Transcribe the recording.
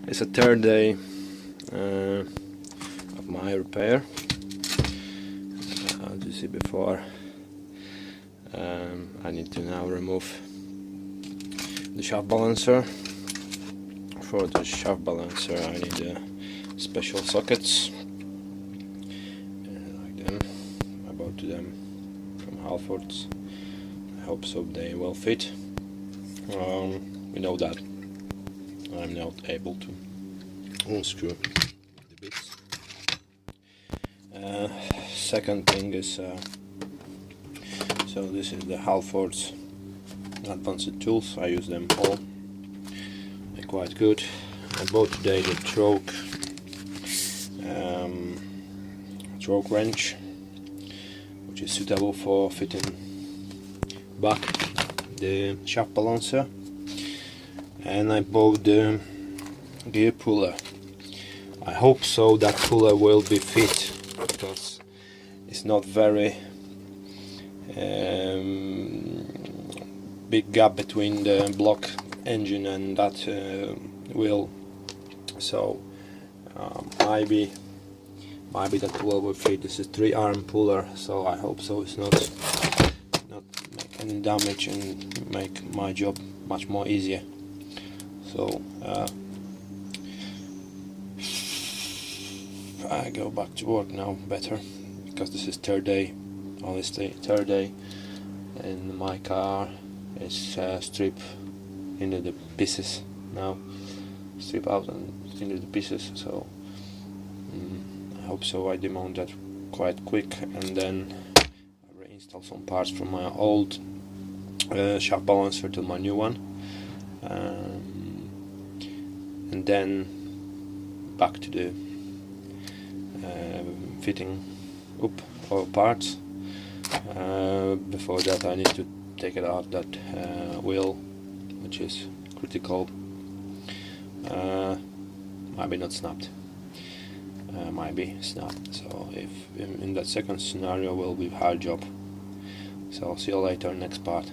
It's a third day of my repair. As you see before, I need to now remove the shaft balancer. For the shaft balancer I need special sockets like them. I bought them from Halfords. I hope so they will fit. We know that I'm not able to unscrew the bits. Second thing is so this is the Halfords advanced tools. I use them all. They're quite good. I bought today the choke wrench, which is suitable for fitting back the shaft balancer, and I bought the gear puller. I hope so that puller will be fit, because it's not very big gap between the block engine and that wheel, so maybe that puller will fit. This is 3-arm puller, so I hope so it's not make any damage and make my job much more easier. So I go back to work now better, because this is third day, honestly third day, and my car is stripped into the pieces now, strip out and into the pieces, so I hope so I demount that quite quick, and then I reinstall some parts from my old shaft balancer to my new one, and then back to the fitting up all parts. Before that I need to take it out that wheel, which is critical. Maybe not snapped, might be snapped, so if in that second scenario will be hard job. So I'll see you later, next part.